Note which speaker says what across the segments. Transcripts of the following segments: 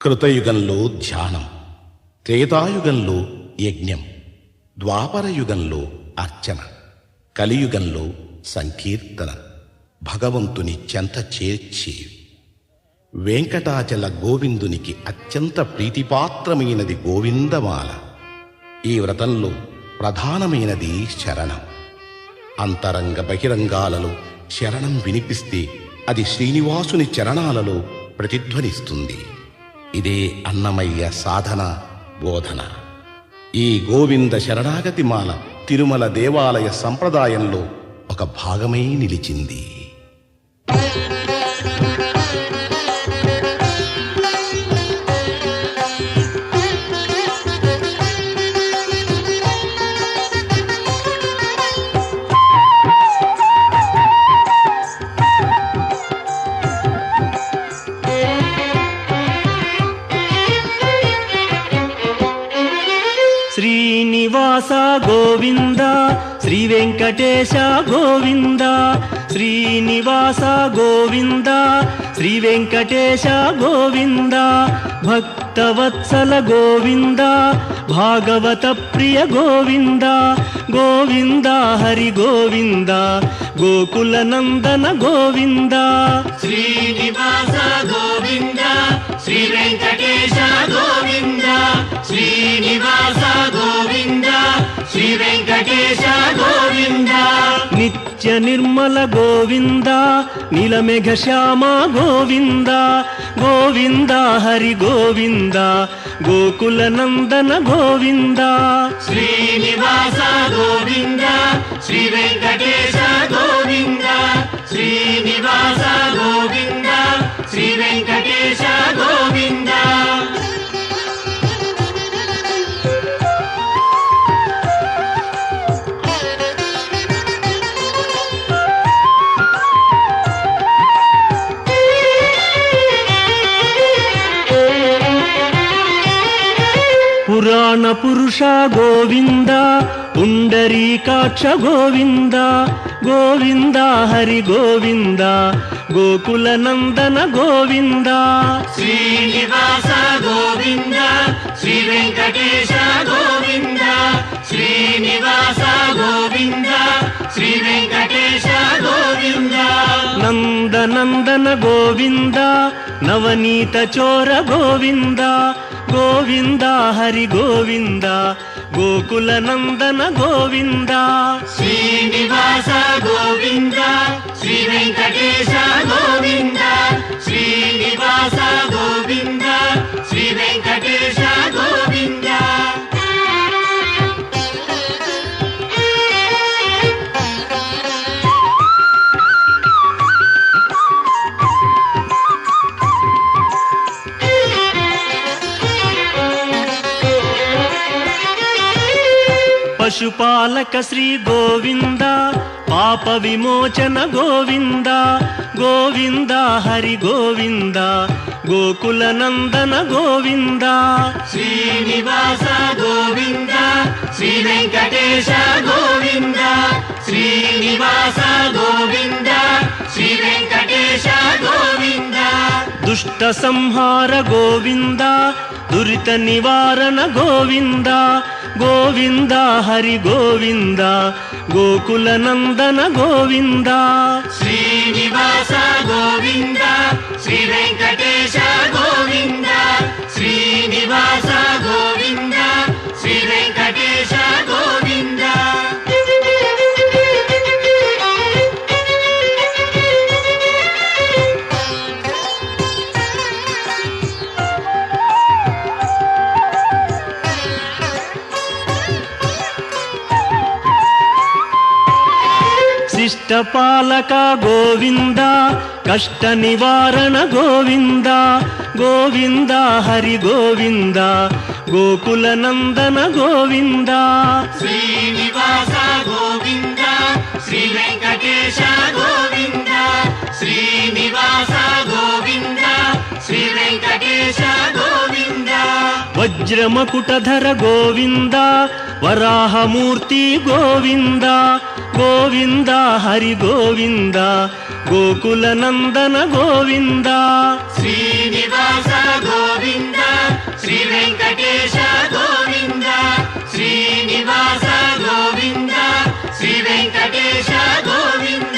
Speaker 1: కృతయుగంలో ధ్యానం, త్రేతాయుగంలో యజ్ఞం, ద్వాపరయుగంలో అర్చన, కలియుగంలో సంకీర్తన భగవంతుని చెంత చేర్చి వెంకటాచల గోవిందునికి అత్యంత ప్రీతిపాత్రమైనది గోవిందమాల. ఈ వ్రతంలో ప్రధానమైనది శరణం. అంతరంగ బహిరంగాలలో శరణం వినిపిస్తే అది శ్రీనివాసుని చరణాలలో ప్రతిధ్వనిస్తుంది. ఇదే అన్నమయ్య సాధన బోధన. ఈ గోవింద శరణాగతి మాల తిరుమల దేవాలయ సంప్రదాయంలో ఒక భాగమై నిలిచింది.
Speaker 2: శ్రీనివాస గోవింద, శ్రీ వెంకటేశ గోవింద. శ్రీనివాస గోవింద, శ్రీ వెంకటేశ గోవింద. భక్తవత్సల గోవింద, భాగవత ప్రియ గోవింద. గోవింద హరి గోవింద, గోకుల నందన గోవింద.
Speaker 3: శ్రీనివాస గోవింద, శ్రీ వెంకటేశ గోవింద. శ్రీనివాస గోవింద, శ్రీ వెంకటేశ గోవింద.
Speaker 2: నిత్య నిర్మల గోవింద, నీలమేఘ శ్యామ గోవింద. గోవింద హరి గోవింద, గోకుల నందన గోవింద.
Speaker 3: శ్రీనివాస గోవింద, శ్రీ వెంకటేశ గోవింద. శ్రీనివాస గోవింద, శ్రీ వెంకటేశ గోవింద.
Speaker 2: పురాణ పురుష గోవింద, పుండరీకాక్ష గోవింద. గోవింద హరి గోవింద, గోకుల నందన గోవింద.
Speaker 3: శ్రీనివాస గోవింద, శ్రీ వెంకటేశ గోవింద. శ్రీనివాస గోవింద, శ్రీ వెంకటేశ గోవింద.
Speaker 2: నందనందన గోవింద, నవనీత చోర గోవింద. గోవింద హరి గోవింద, గోకుల నందన గోవింద.
Speaker 3: శ్రీనివాస గోవింద, శ్రీ వెంకటేశ గోవింద. శ్రీనివాస గోవింద, శ్రీ వెంకటేశ గోవింద.
Speaker 2: పశుపాలక శ్రీ గోవింద, పాప విమోచన గోవింద. గోవింద హరి గోవింద, గోకుల నందన గోవింద.
Speaker 3: శ్రీనివాస గోవింద, శ్రీ వెంకటేశ గోవింద. శ్రీనివాస గోవింద, శ్రీ వెంకటేశ గోవింద.
Speaker 2: దుష్ట సంహార గోవింద, దురిత నివారణ గోవింద. గోవింద హరి గోవింద, గోకుల నందన గోవింద.
Speaker 3: శ్రీనివాస గోవింద, శ్రీ వెంకటేశ గోవింద. శ్రీనివాస గోవింద, శ్రీ వెంకటేశ గోవింద.
Speaker 2: శిష్టపాలక గోవింద, కష్ట నివారణ గోవింద. గోవింద హరి గోవింద, గోకుల నందన గోవింద.
Speaker 3: శ్రీనివాస గోవింద, శ్రీ వెంకటేశ గోవింద. శ్రీనివాస గోవింద, శ్రీ వెంకటేశ గోవింద.
Speaker 2: వజ్రమకుటధర గోవింద, వరాహమూర్తి గోవింద. గోవింద హరి గోవింద, గోకుల నందన గోవింద.
Speaker 3: శ్రీనివాస గోవింద, వెంకటేశ గోవింద శ్రీనివాస గోవింద శ్రీ వెంకటేశ గోవింద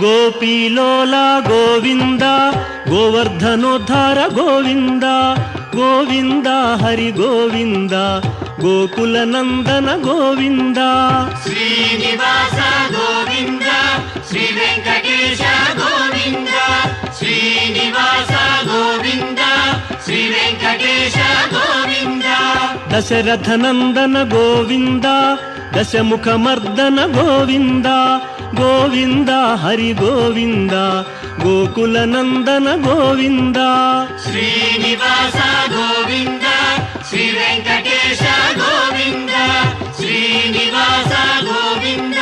Speaker 2: గోపీలోల గోవింద గోవర్ధనోద్ధార గోవింద గోవింద హరి గోవింద గోకుల నందన గోవింద
Speaker 3: శ్రీనివాస గోవింద శ్రీ వెంకటేశ గోవింద శ్రీనివాస గోవింద శ్రీ వెంకటేశ గోవింద
Speaker 2: దశరథ నందన గోవింద దశముఖ మర్దన గోవింద గోవింద హరి గోవింద గోకుల నందన గోవింద
Speaker 3: శ్రీనివాస గోవింద శ్రీ వెంకటేశ గోవింద శ్రీనివాస గోవింద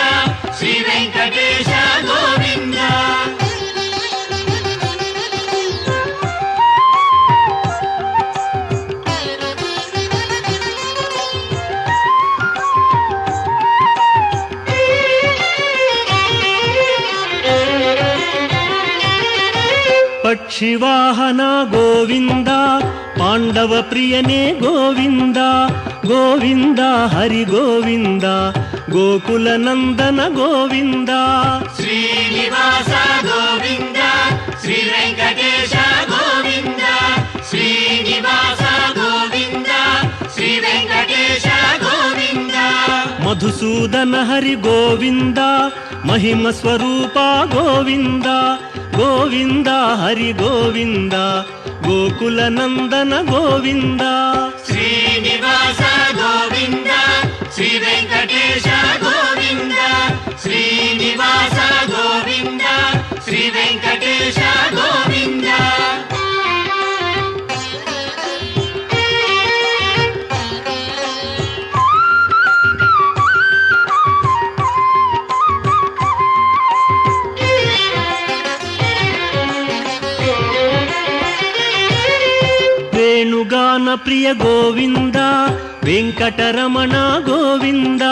Speaker 3: శ్రీ వెంకటేశ గోవింద
Speaker 2: పక్షివాహన గోవింద పాండవ ప్రియనే గోవింద గోవింద హరి గోవింద గోకుల నందన గోవింద
Speaker 3: శ్రీనివాస గోవింద శ్రీ వెంకటేశ గోవింద శ్రీనివాస గోవింద శ్రీ వెంకటేశ గోవింద
Speaker 2: మధుసూదన హరి గోవింద మహిమ స్వరూప గోవింద గోవింద హరి గోవింద గోకుల నందన గోవింద
Speaker 3: శ్రీనివాస గోవింద శ్రీ వెంకటేశ గోవింద శ్రీనివాస గోవింద శ్రీ వెంకటేశ గోవింద
Speaker 2: వేణుగాన ప్రియ గోవింద వెంకటరమణ గోవింద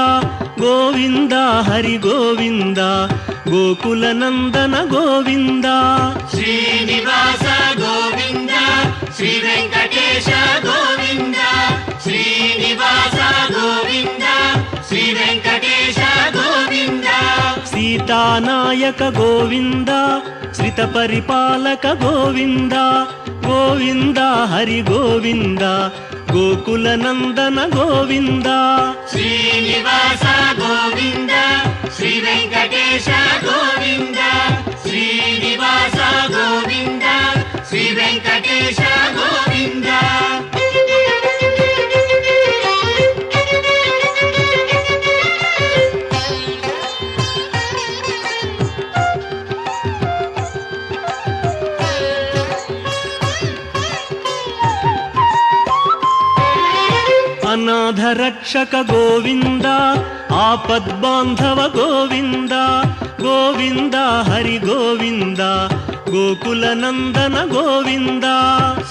Speaker 2: గోవింద హరి గోవింద గోకుల నందన గోవింద
Speaker 3: శ్రీనివాస గోవింద శ్రీ వెంకటేశ గోవింద శ్రీనివాస గోవింద శ్రీ వెంకటేశ గోవింద
Speaker 2: సీతానాయక గోవింద శ్రిత పరిపాలక గోవింద గోవింద హరి గోవింద గోకుల నందన గోవింద
Speaker 3: శ్రీనివాస గోవింద శ్రీ వెంకటేశ గోవింద శ్రీనివాస గోవింద శ్రీ వెంకటేశ గోవింద
Speaker 2: అనాథ రక్షక గోవింద ఆపద్బాంధవ గోవింద గోవింద హరి గోవింద గోకుల నందన గోవింద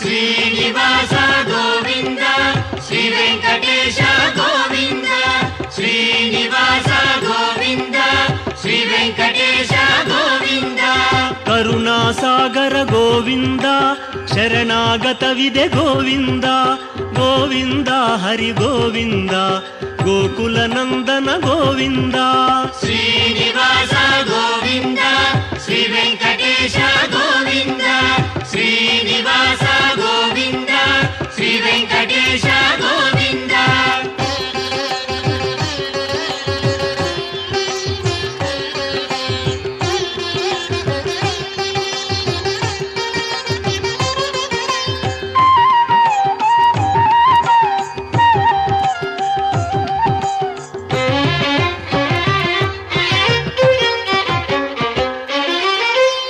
Speaker 3: శ్రీనివాస గోవింద శ్రీ వెంకటేశ గోవింద శ్రీనివాస గోవింద శ్రీ వెంకటేశ గోవింద
Speaker 2: కరుణాసాగర గోవింద శరణాగత విదే గోవింద గోవింద హరి గోవింద గోకుల నందన గోవింద
Speaker 3: శ్రీనివాస గోవింద శ్రీ వెంకటేశ గోవింద శ్రీనివాస గోవింద శ్రీ వెంకటేశ గోవింద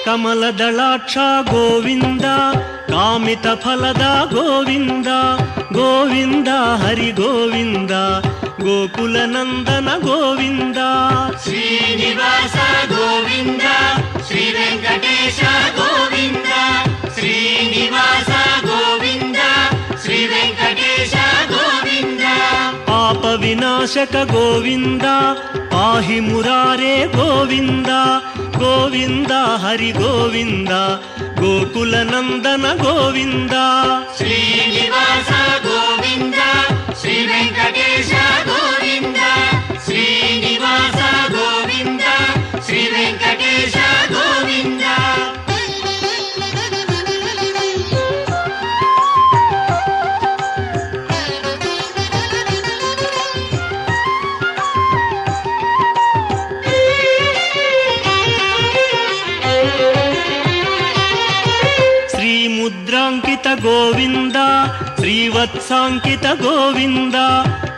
Speaker 2: ಕಮಲದಳಾಕ್ಷ ಗೋವಿಂದ ಕಾಮಿತ ಫಲದ ಗೋವಿಂದ ಗೋವಿಂದ ಹರಿ ಗೋವಿಂದ ಗೋಕುಲ ನಂದನ ಗೋವಿಂದ
Speaker 3: ಶ್ರೀನಿವಾಸ ಗೋವಿಂದ
Speaker 2: ವಿನಾಶಕ ಗೋವಿಂದ ಪಾಹಿ ಮುರಾರೇ ಗೋವಿಂದ ಗೋವಿಂದ ಹರಿ ಗೋವಿಂದ ಗೋಕುಲ ನಂದನ ಗೋವಿಂದ
Speaker 3: ಶ್ರೀನಿವಾಸ ಗೋವಿಂದ ಶ್ರೀ ವೆಂಕಟೇಶ ಗೋವಿಂದ ಶ್ರೀನಿವಾಸ ಗೋವಿಂದ ಶ್ರೀ ವೆಂಕಟೇಶ ಗೋವಿಂದ
Speaker 2: ಮುದ್ರಾಂಕಿತ ಗೋವಿಂದ ಶ್ರೀವತ್ಸಾಂಕಿತ ಗೋವಿಂದ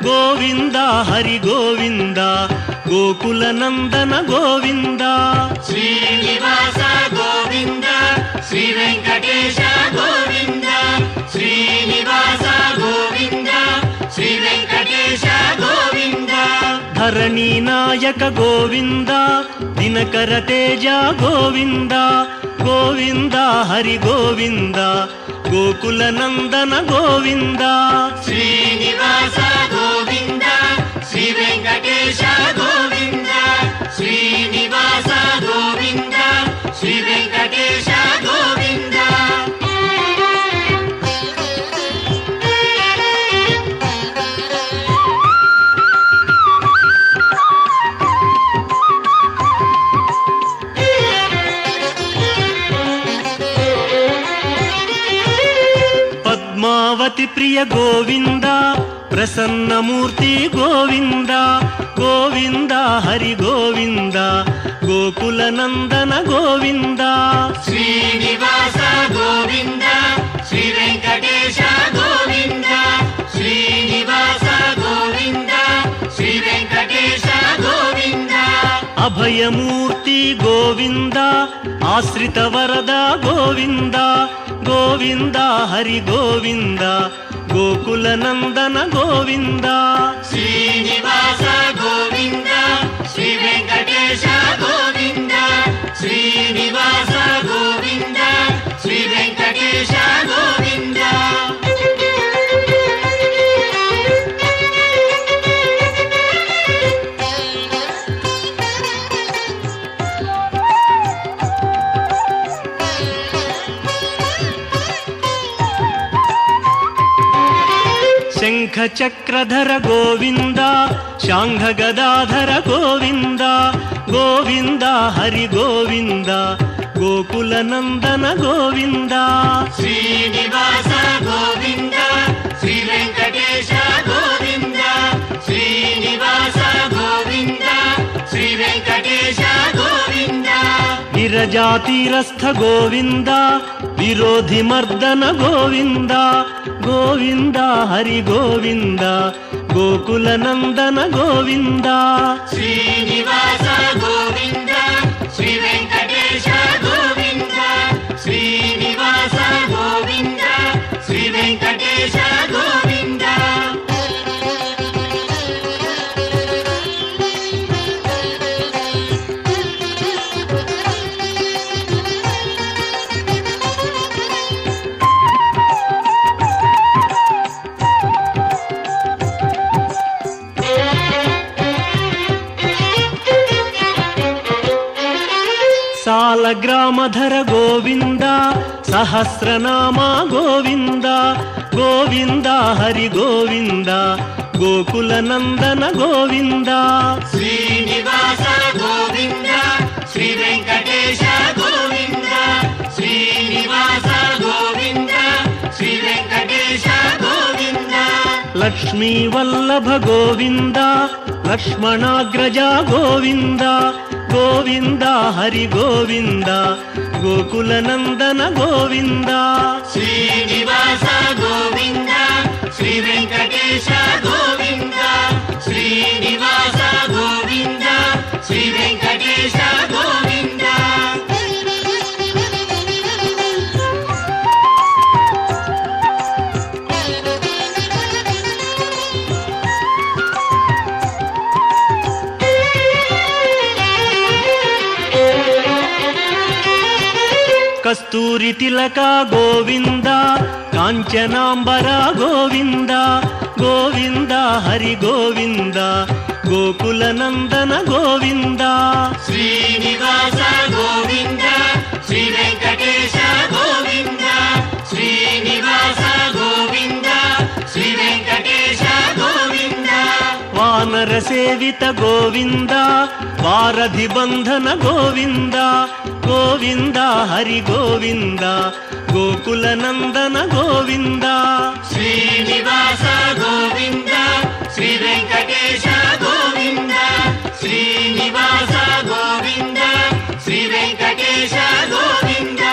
Speaker 2: ಗೋವಿಂದ ಹರಿ ಗೋವಿಂದ ಗೋಕುಲ ನಂದನ ಗೋವಿಂದ
Speaker 3: ಶ್ರೀನಿವಾಸ ಗೋವಿಂದ ಶ್ರೀ ವೆಂಕಟೇಶ ಗೋವಿಂದ ಶ್ರೀನಿವಾಸ ಗೋವಿಂದ ಶ್ರೀ ವೆಂಕಟೇಶ ಗೋವಿಂದ
Speaker 2: ಧರಣಿ ನಾಯಕ ಗೋವಿಂದ ದಿನಕರ ತೇಜ ಗೋವಿಂದ ಗೋವಿಂದ ಹರಿ ಗೋವಿಂದ ಗೋಕುಲ ನಂದನ ಗೋವಿಂದ
Speaker 3: ಶ್ರೀನಿವಾಸ ಗೋವಿಂದ ಶ್ರೀ ವೆಂಕಟೇಶ ಗೋವಿಂದ ಶ್ರೀನಿವಾಸ ಗೋವಿಂದ ಶ್ರೀ ವೆಂಕಟೇಶ ಗೋವಿಂದ
Speaker 2: ಪದ್ಮಾವತಿ ಪ್ರಿಯ ಗೋವಿಂದ ಪ್ರಸನ್ನ ಮೂರ್ತಿ ಗೋವಿಂದ ಗೋವಿಂದ ಹರಿ ಗೋವಿಂದ ಗೋಕುಲ ನಂದನ ಗೋವಿಂದ
Speaker 3: ಶ್ರೀನಿವಾಸ ಗೋವಿಂದ ಶ್ರೀ ವೆಂಕಟೇಶ ಗೋವಿಂದ ಶ್ರೀನಿವಾಸ ಗೋವಿಂದ ಶ್ರೀ ವೆಂಕಟೇಶ ಗೋವಿಂದ
Speaker 2: ಅಭಯಮೂರ್ತಿ ಗೋವಿಂದ ಆಶ್ರಿತ ವರದ ಗೋವಿಂದ ಗೋವಿಂದ ಹರಿ ಗೋವಿಂದ ಗೋಕುಲ ನಂದನ ಗೋವಿಂದ
Speaker 3: ಶ್ರೀನಿವಾಸ ಗೋವಿಂದ ಶ್ರೀ ವೆಂಕಟೇಶ ಗೋವಿಂದ ಶ್ರೀನಿವಾಸ ಗೋವಿಂದ ಶ್ರೀ ವೆಂಕಟೇಶ ಗೋವಿಂದ
Speaker 2: ಶಂಖ ಚಕ್ರಧರ ಗೋವಿಂದ ಶಾಂಘ ಗದಾಧರ ಗೋವಿಂದ ಗೋವಿಂದ ಹರಿ ಗೋವಿಂದ ಗೋಕುಲ ನಂದನ ಗೋವಿಂದ
Speaker 3: ಶ್ರೀನಿವಾಸ ಗೋವಿಂದ ಶ್ರೀ ವೆಂಕಟೇಶ ಗೋವಿಂದ ಶ್ರೀನಿವಾಸ ಗೋವಿಂದ ಶ್ರೀ ವೆಂಕಟೇಶ ಗೋವಿಂದ
Speaker 2: ವಿರಜಾತಿರಸ್ಥ ಗೋವಿಂದ ವಿರೋಧಿ ಮರ್ದನ ಗೋವಿಂದ ಗೋವಿಂದ ಹರಿ ಗೋವಿಂದ ಗೋಕುಲ ನಂದನ ಗೋವಿಂದ
Speaker 3: ಶ್ರೀನಿವಾಸ ಗೋವಿಂದ ಶ್ರೀ ವೆಂಕಟೇಶ ಗೋವಿಂದ ಶ್ರೀನಿವಾಸ ಗೋವಿಂದ ಶ್ರೀ ವೆಂಕಟೇಶ ಗೋವಿಂದ
Speaker 2: ಸಾಲಗ್ರಾಮಧರ ಗೋವಿಂದ ಸಹಸ್ರನಾಮ ಗೋವಿಂದ ಗೋವಿಂದ ಹರಿ ಗೋವಿಂದ ಗೋಕುಲ ನಂದನ ಗೋವಿಂದ
Speaker 3: ಶ್ರೀನಿವಾಸ ಗೋವಿಂದ ಶ್ರೀ ವೆಂಕಟೇಶ ಗೋವಿಂದ ಶ್ರೀನಿವಾಸ ಗೋವಿಂದ ಶ್ರೀ ವೆಂಕಟೇಶ ಗೋವಿಂದ
Speaker 2: ಲಕ್ಷ್ಮೀ ವಲ್ಲಭ ಗೋವಿಂದ ಲಕ್ಷ್ಮಣಾಗ್ರಜ ಗೋವಿಂದ ಗೋವಿಂದ ಹರಿ ಗೋವಿಂದ ಗೋಕುಲ ನಂದನ ಗೋವಿಂದ
Speaker 3: ಶ್ರೀನಿವಾಸ ಗೋವಿಂದ ಶ್ರೀ ವೆಂಕಟೇಶ ಗೋವಿಂದ ಶ್ರೀನಿವಾಸ ಗೋವಿಂದ ಶ್ರೀ ವೆಂಕಟೇಶ ಗೋವಿಂದ
Speaker 2: ಕಸ್ತೂರಿ ತಿಲಕ ಗೋವಿಂದ ಕಾಂಚನಾಂಬರ ಗೋವಿಂದ ಗೋವಿಂದ ಹರಿ ಗೋವಿಂದ ಗೋಕುಲ ನಂದನ ಗೋವಿಂದ
Speaker 3: ಶ್ರೀನಿವಾಸ ಗೋವಿಂದ ಶ್ರೀ ವೆಂಕಟೇಶ ಗೋವಿಂದ ಶ್ರೀನಿವಾಸ ಗೋವಿಂದ ಶ್ರೀ ವೆಂಕಟೇಶ ಗೋವಿಂದ
Speaker 2: ವಾನರ ಸೇವಿತ ಗೋವಿಂದ ವಾರಧಿ ಬಂಧನ ಗೋವಿಂದ ಗೋವಿಂದ ಹರಿ ಗೋವಿಂದ ಗೋಕುಲ ನಂದನ ಗೋವಿಂದ
Speaker 3: ಶ್ರೀನಿವಾಸ ಗೋವಿಂದ ಶ್ರೀ ವೆಂಕಟೇಶ ಗೋವಿಂದ ಶ್ರೀನಿವಾಸ ಗೋವಿಂದ ಶ್ರೀ ವೆಂಕಟೇಶ ಗೋವಿಂದ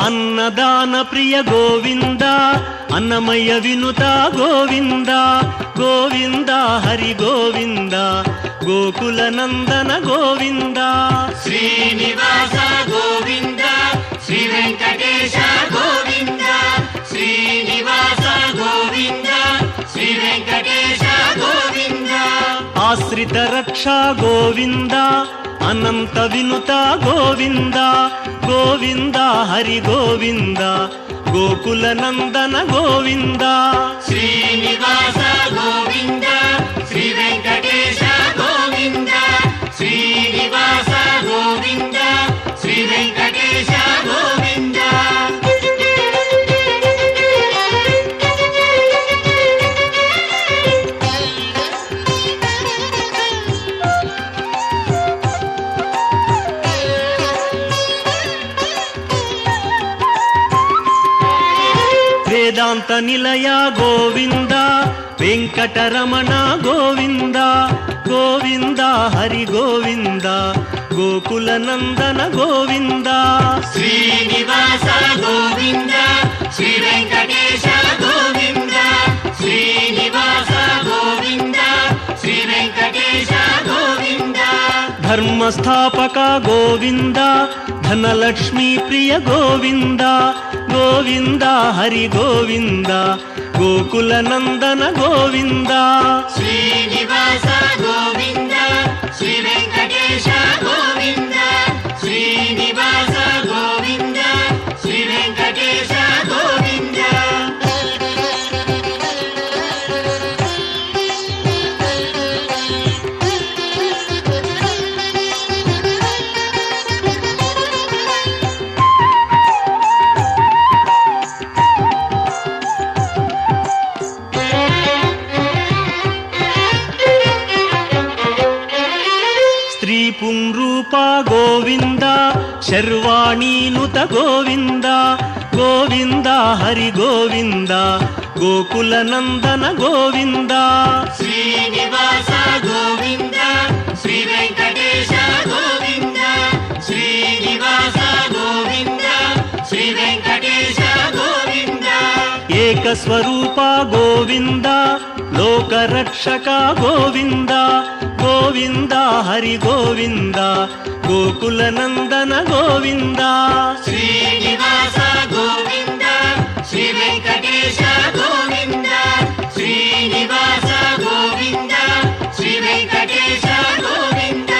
Speaker 2: ಅನ್ನದಾನ ಪ್ರಿಯ ಗೋವಿಂದ ಅನ್ನಮಯ ವಿನುತ ಗೋವಿಂದ ಗೋವಿಂದ ಹರಿ ಗೋವಿಂದ ಗೋಕುಲ ನಂದನ ಗೋವಿಂದ
Speaker 3: ಶ್ರೀನಿವಾಸ ಗೋವಿಂದ ಶ್ರೀ ವೆಂಕಟೇಶ ಗೋವಿಂದ ಶ್ರೀನಿವಾಸ ಗೋವಿಂದ ಶ್ರೀ ವೆಂಕಟೇಶ ಗೋವಿಂದ
Speaker 2: ಆಶ್ರಿತ ರಕ್ಷಾ ಗೋವಿಂದ ಅನಂತ ವಿನುತ ಗೋವಿಂದ ಗೋವಿಂದ ಹರಿ ಗೋವಿಂದ ಗೋಕುಲ ನಂದನ ಗೋವಿಂದ
Speaker 3: ಶ್ರೀನಿವಾಸ ಗೋವಿಂದ ಶ್ರೀ ವೆಂಕಟೇಶ ಗೋವಿಂದ ಶ್ರೀನಿವಾಸ ಗೋವಿಂದ ಶ್ರೀ ವೆಂಕಟೇಶ ಗೋವಿಂದ
Speaker 2: ವೇದಾಂತ ನಿಲಯ ಗೋವಿಂದ ವೆಂಕಟರಮಣ ಗೋವಿಂದ ಗೋವಿಂದ ಹರಿ ಗೋವಿಂದ ಗೋಕುಲ ನಂದನ ಗೋವಿಂದ
Speaker 3: ಶ್ರೀನಿವಾಸ ಗೋವಿಂದ ಶ್ರೀ ವೆಂಕಟೇಶ ಗೋವಿಂದ ಶ್ರೀನಿವಾಸ ಗೋವಿಂದ ಶ್ರೀ ವೆಂಕಟೇಶ ಗೋವಿಂದ
Speaker 2: ಧರ್ಮ ಸ್ಥಾಪಕ ಗೋವಿಂದ ಧನಲಕ್ಷ್ಮೀ ಪ್ರಿಯ ಗೋವಿಂದ ಗೋವಿಂದ ಹರಿ ಗೋವಿಂದ ಗೋಕುಲ ನಂದನ ಗೋವಿಂದ
Speaker 3: ಶ್ರೀನಿವಾಸ ಗೋವಿಂದ ಶ್ರೀ ವೆಂಕಟೇಶ ಗೋವಿಂದ ಶ್ರೀನಿವಾಸ ಗೋವಿಂದ ಶ್ರೀ ವೆಂಕಟೇಶ ಗೋವಿಂದ
Speaker 2: ಸ್ತ್ರೀ ಪುಂರೂಪ ಗೋವಿಂದ ಶರ್ವಾಣೀನುತ ಗೋವಿಂದ ಗೋವಿಂದ ಹರಿ ಗೋವಿಂದ ಗೋಕುಲ ನಂದನ ಗೋವಿಂದ
Speaker 3: ಶ್ರೀನಿವಾಸ ಗೋವಿಂದ ಶ್ರೀ ವೆಂಕಟೇಶ ಗೋವಿಂದ ಶ್ರೀನಿವಾಸ ಗೋವಿಂದ ಶ್ರೀ ವೆಂಕಟೇಶ ಗೋವಿಂದ
Speaker 2: ಏಕಸ್ವರೂಪ ಗೋವಿಂದ ಲೋಕರಕ್ಷಕ ಗೋವಿಂದ ಗೋವಿಂದ ಹರಿ ಗೋವಿಂದ ಗೋಕುಲ ನಂದನ ಗೋವಿಂದ
Speaker 3: ಶ್ರೀನಿವಾಸ ಗೋವಿಂದ ಶ್ರೀ ವೆಂಕಟೇಶ ಗೋವಿಂದ ಶ್ರೀನಿವಾಸ ಗೋವಿಂದ ಶ್ರೀ ವೆಂಕಟೇಶ ಗೋವಿಂದ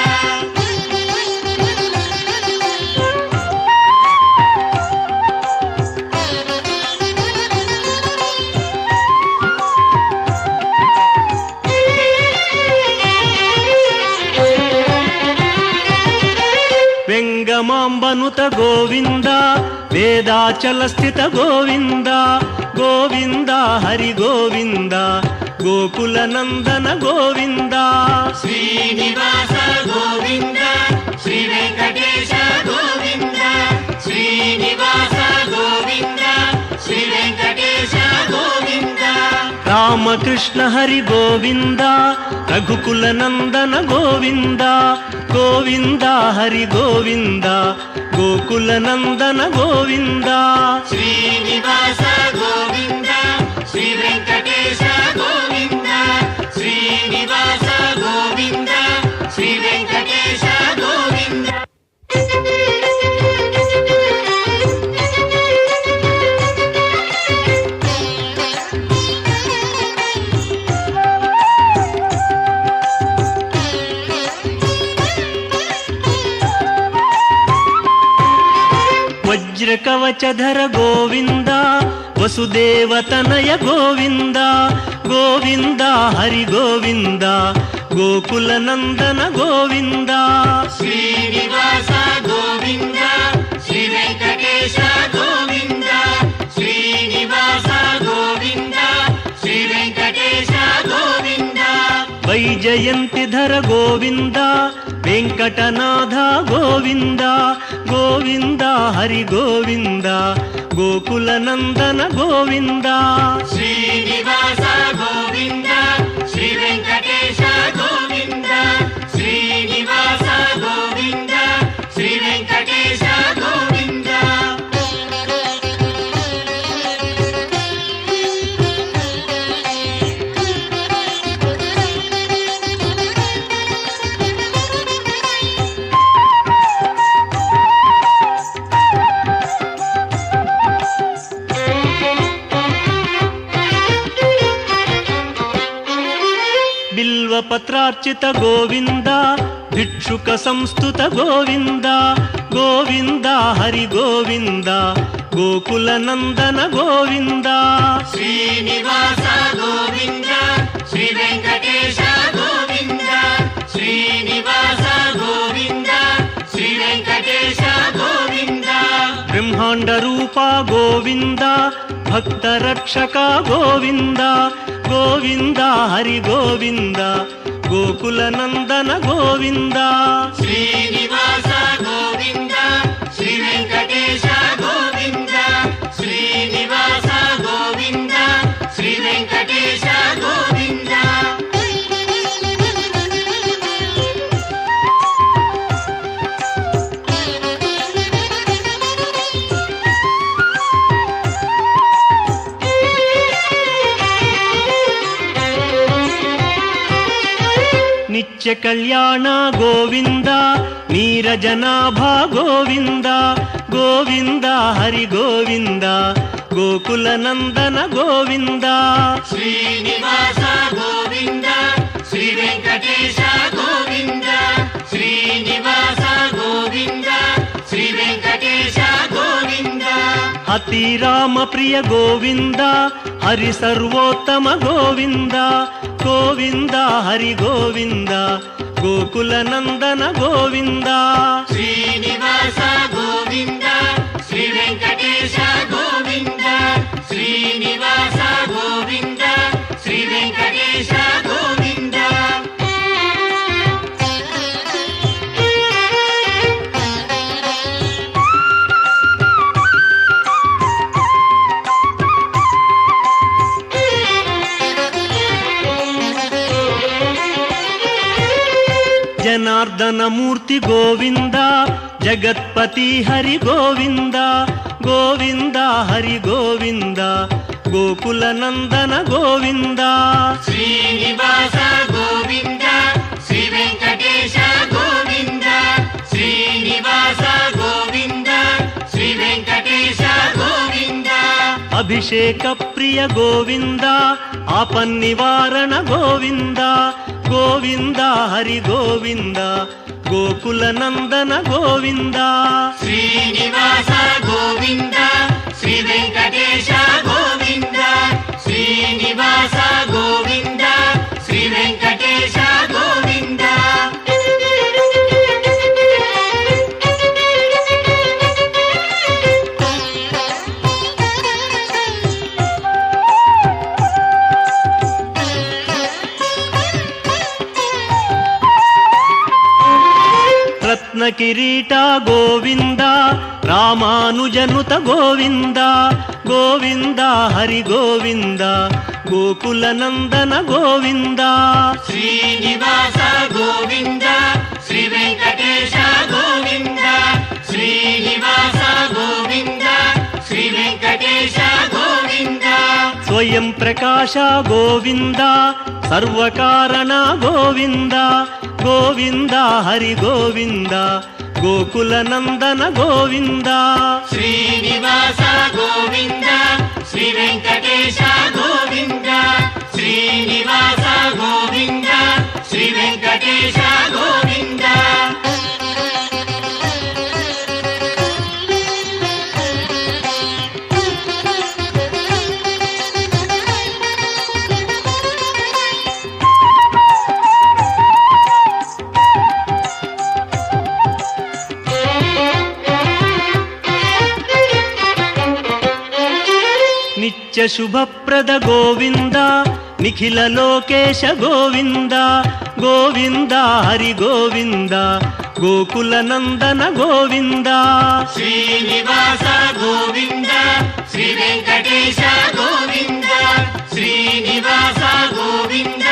Speaker 2: ವೆಂಗಮಾಂಬನುತ ಗೋವಿಂದ ವೇದಾಚಲ ಸ್ಥಿತ ಗೋವಿಂದ ಗೋವಿಂದ ಹರಿ ಗೋವಿಂದ ಗೋಕುಲ ನಂದನ ಗೋವಿಂದ
Speaker 3: ಶ್ರೀನಿವಾಸ ಗೋವಿಂದ ಶ್ರೀ ವೆಂಕಟೇಶ ಗೋವಿಂದ ಶ್ರೀನಿವಾಸ ಗೋವಿಂದ ಶ್ರೀ ವೆಂಕಟೇಶ ಗೋವಿಂದ
Speaker 2: ರಾಮಕೃಷ್ಣ ಹರಿ ಗೋವಿಂದ ರಘುಕುಲ ನಂದನ ಗೋವಿಂದ ಗೋವಿಂದ ಹರಿ ಗೋವಿಂದ ಗೋಕುಲ ನಂದನ ಗೋವಿಂದ
Speaker 3: ಶ್ರೀನಿವಾಸ ಗೋವಿಂದ ಶ್ರೀ ವೆಂಕಟೇಶ ಗೋವಿಂದ ಶ್ರೀನಿವಾಸ ಗೋವಿಂದ ಶ್ರೀ ವೆಂಕಟೇಶ ಗೋವಿಂದ
Speaker 2: ವಜ್ರಕವಚಧರ ಗೋವಿಂದ ವಸುದೇವತನಯ ಗೋವಿಂದ ಗೋವಿಂದ ಹರಿ ಗೋವಿಂದ ಗೋಕುಲನಂದನ ಗೋವಿಂದ
Speaker 3: ಶ್ರೀನಿವಾಸ ಗೋವಿಂದ ಶ್ರೀ ವೆಂಕಟೇಶ ಗೋವಿಂದ ಶ್ರೀನಿವಾಸ ಗೋವಿಂದ ಶ್ರೀ ವೆಂಕಟೇಶ ಗೋವಿಂದ
Speaker 2: ವೈಜಯಂತಿಧರ ಗೋವಿಂದ ವೆಂಕಟನಾಥ ಗೋವಿಂದ ಗೋವಿಂದ ಹರಿ ಗೋವಿಂದ ಗೋಕುಲನಂದನ ಗೋವಿಂದ
Speaker 3: ಶ್ರೀನಿವಾಸ ಗೋವಿಂದ ಶ್ರೀ ವೆಂಕಟೇಶ ಗೋವಿಂದ ಶ್ರೀನಿವಾಸ ಗೋವಿಂದ ಶ್ರೀ ವೆಂಕಟೇಶ ಗೋವಿಂದ
Speaker 2: ಬಿಲ್ವಪತ್ರಾರ್ಚಿತ ಗೋವಿಂದ ಭಿಕ್ಷುಕ ಸಂಸ್ತುತ ಗೋವಿಂದ ಗೋವಿಂದ ಹರಿ ಗೋವಿಂದ ಗೋಕುಲನಂದನ ಗೋವಿಂದ
Speaker 3: ಶ್ರೀನಿವಾಸ ಗೋವಿಂದ ಶ್ರೀ ವೆಂಕಟೇಶ ಗೋವಿಂದ ಶ್ರೀನಿವಾಸ ಗೋವಿಂದ ಶ್ರೀ ವೆಂಕಟೇಶ ಗೋವಿಂದ
Speaker 2: ಬ್ರಹ್ಮಾಂಡ ರೂಪ ಗೋವಿಂದ ಭಕ್ತ ರಕ್ಷಕ ಗೋವಿಂದ ಗೋವಿಂದ ಹರಿ ಗೋವಿಂದ ಗೋಕುಲನಂದನ ಗೋವಿಂದ
Speaker 3: ಶ್ರೀನಿವಾಸ ಗೋವಿಂದ ಶ್ರೀ ವೆಂಕಟೇಶ ಗೋವಿಂದ ಶ್ರೀನಿವಾಸ ಗೋವಿಂದ ಶ್ರೀ ವೆಂಕಟೇಶ ಗೋವಿಂದ
Speaker 2: ನಿತ್ಯ ಕಲ್ಯಾಣ ಗೋವಿಂದ ನೀರಜನಾಭ ಗೋವಿಂದ ಗೋವಿಂದ ಹರಿ ಗೋವಿಂದ ಗೋಕುಲನಂದನ ಗೋವಿಂದ
Speaker 3: ಶ್ರೀನಿವಾಸ ಗೋವಿಂದ ಶ್ರೀ ವೆಂಕಟೇಶ ಗೋವಿಂದ ಶ್ರೀನಿವಾಸ ಗೋವಿಂದ ಶ್ರೀ ವೆಂಕಟೇಶ ಗೋವಿಂದ
Speaker 2: ಅತಿ ರಾಮ ಪ್ರಿಯ ಗೋವಿಂದ ಹರಿ ಸರ್ವೋತ್ತಮ ಗೋವಿಂದ ಗೋವಿಂದ ಹರಿ ಗೋವಿಂದ ಗೋಕುಲನಂದನ ಗೋವಿಂದ
Speaker 3: ಶ್ರೀನಿವಾಸ ಗೋವಿಂದ ಶ್ರೀ ವೆಂಕಟೇಶ ಗೋವಿಂದ ಶ್ರೀನಿವಾಸ ಗೋವಿಂದ ಶ್ರೀ ವೆಂಕಟೇಶ ಗೋವಿಂದ
Speaker 2: ಜನಾರ್ದನ ಮೂರ್ತಿ ಗೋವಿಂದ ಜಗತ್ಪತಿ ಹರಿ ಗೋವಿಂದ ಗೋವಿಂದ ಹರಿ ಗೋವಿಂದ ಗೋಕುಲನಂದನ ಗೋವಿಂದ
Speaker 3: ಶ್ರೀನಿವಾಸ ಗೋವಿಂದ ಶ್ರೀ ವೆಂಕಟೇಶ ಗೋವಿಂದ ಶ್ರೀನಿವಾಸ ಗೋವಿಂದ ಶ್ರೀ ವೆಂಕಟೇಶ ಗೋವಿಂದ
Speaker 2: ಅಭಿಷೇಕ ಪ್ರಿಯ ಗೋವಿಂದ ಆಪನ್ನಿವಾರಣ ಗೋವಿಂದ ಗೋವಿಂದ ಹರಿ ಗೋವಿಂದ ಗೋಕುಲನಂದನ ಗೋವಿಂದ
Speaker 3: ಶ್ರೀನಿವಾಸ ಗೋವಿಂದ ಶ್ರೀ ವೆಂಕಟೇಶ ಗೋವಿಂದ ಶ್ರೀನಿವಾಸ ಗೋವಿಂದ ಶ್ರೀ ವೆಂಕಟೇಶ ಗೋವಿಂದ
Speaker 2: ರತ್ನ ಕಿರೀಟ ಗೋವಿಂದ ರಾಮಾನುಜನುತ ಗೋವಿಂದ ಗೋವಿಂದ ಹರಿ ಗೋವಿಂದ ಗೋಕುಲನಂದನ ಗೋವಿಂದ
Speaker 3: ಶ್ರೀನಿವಾಸ ಗೋವಿಂದ ಶ್ರೀ ವೆಂಕಟೇಶ ಗೋವಿಂದ ಶ್ರೀನಿವಾಸ ಗೋವಿಂದ ಶ್ರೀ ವೆಂಕಟೇಶ ಗೋವಿಂದ
Speaker 2: ಸ್ವಯಂ ಪ್ರಕಾಶ ಗೋವಿಂದ ಸರ್ವಕಾರಣ ಗೋವಿಂದ ಗೋವಿಂದ ಹರಿ ಗೋವಿಂದ ಗೋಕುಲನಂದನ ಗೋವಿಂದ
Speaker 3: ಶ್ರೀನಿವಾಸ ಗೋವಿಂದ ಶ್ರೀ ವೆಂಕಟೇಶ ಗೋವಿಂದ ಶ್ರೀನಿವಾಸ ಗೋವಿಂದ ಶ್ರೀ ವೆಂಕಟೇಶ ಗೋವಿಂದ
Speaker 2: నిత్య శుభప్రద గోవింద నిఖిల లోకేశ గోవింద గోవింద హరి గోవింద గోకుల నందన గోవింద
Speaker 3: శ్రీనివాస గోవింద శ్రీ వెంకటేశ గోవింద శ్రీనివాస గోవింద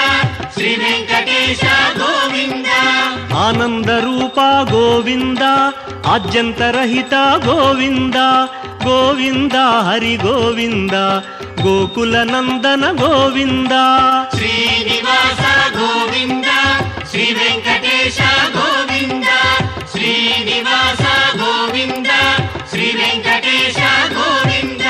Speaker 3: శ్రీ వెంకటేశ గోవింద
Speaker 2: ఆనంద రూప గోవింద ఆద్యంతరహిత గోవింద గోవింద హరి గోవింద గోకుల నందన గోవింద
Speaker 3: శ్రీనివాస గోవింద శ్రీ వెంకటేశ గోవింద శ్రీనివాస గోవింద శ్రీ వెంకటేశ గోవింద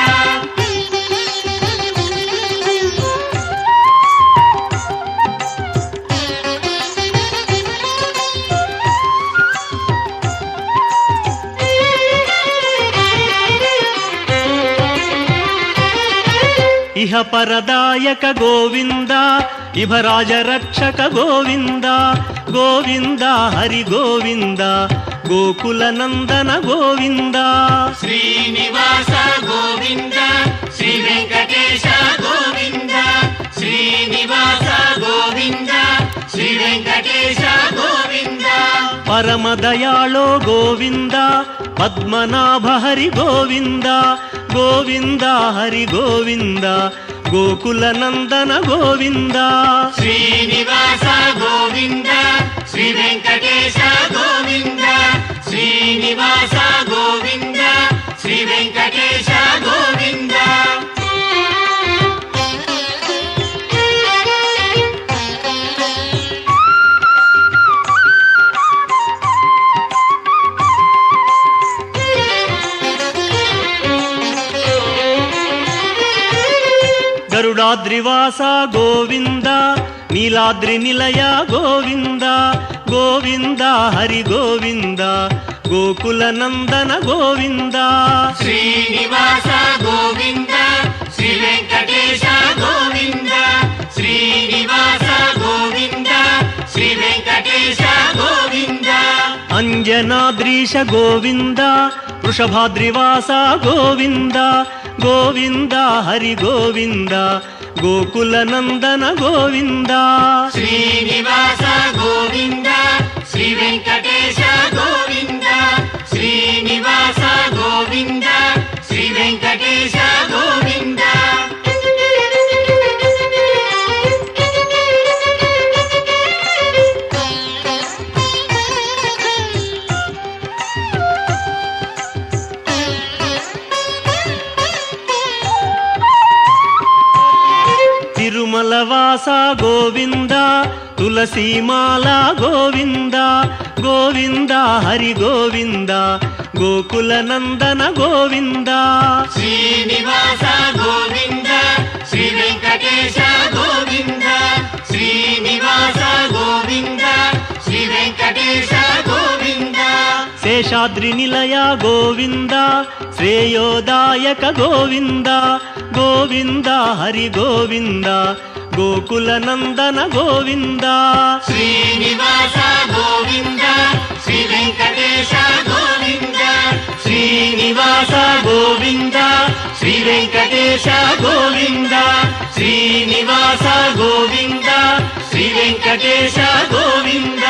Speaker 2: ఇహ పరదాయక గోవింద ఇభరాజ రక్షక గోవింద గోవింద హరి గోవింద గోకుల నందన గోవింద
Speaker 3: శ్రీనివాస గోవింద శ్రీ వెంకటేశ గోవింద శ్రీనివాస గోవింద శ్రీ వెంకటేశ గోవింద
Speaker 2: పరమ దయాళో గోవింద పద్మనాభ హరి గోవింద గోవింద హరి గోవింద గోకుల నందన గోవింద
Speaker 3: శ్రీనివాస గోవింద శ్రీ వెంకటేశ గోవింద శ్రీనివాస గోవింద శ్రీ వెంకటేశ గోవింద
Speaker 2: గరుడాద్రివాస గోవింద నీలాద్రి నిలయ గోవింద గోవింద హరి గోవింద గోకుల నందన గోవింద
Speaker 3: శ్రీనివాస గోవింద శ్రీ వెంకటేశ గోవింద శ్రీనివాస గోవింద శ్రీ వెంకటేశ గోవింద
Speaker 2: అంజనాద్రీశ గోవింద వృషభాద్రివాస గోవింద గోవింద హరి గోవింద గోకుల నందన గోవింద
Speaker 3: శ్రీనివాస గోవింద శ్రీ వెంకటేశ గోవింద శ్రీనివాస గోవింద శ్రీ వెంకటేశ గోవింద
Speaker 2: తిరుమలవాస గోవింద తులసీమాల గోవింద గోవింద హరి గోవింద గోకుల నందన గోవింద
Speaker 3: శ్రీనివాస గోవింద శ్రీ వెంకటేశ గోవింద శ్రీనివాస గోవింద శ్రీ వెంకటేశ గోవింద
Speaker 2: శేషాద్రి నిలయ గోవింద శ్రేయోదాయక గోవింద గోవింద హరి గోవింద గోకుల నందన గోవింద
Speaker 3: శ్రీనివాస గోవింద శ్రీ వెంకటేశ గోవింద
Speaker 2: శ్రీనివాస గోవింద శ్రీ వెంకటేశ గోవింద శ్రీనివాస గోవింద శ్రీ వెంకటేశ గోవింద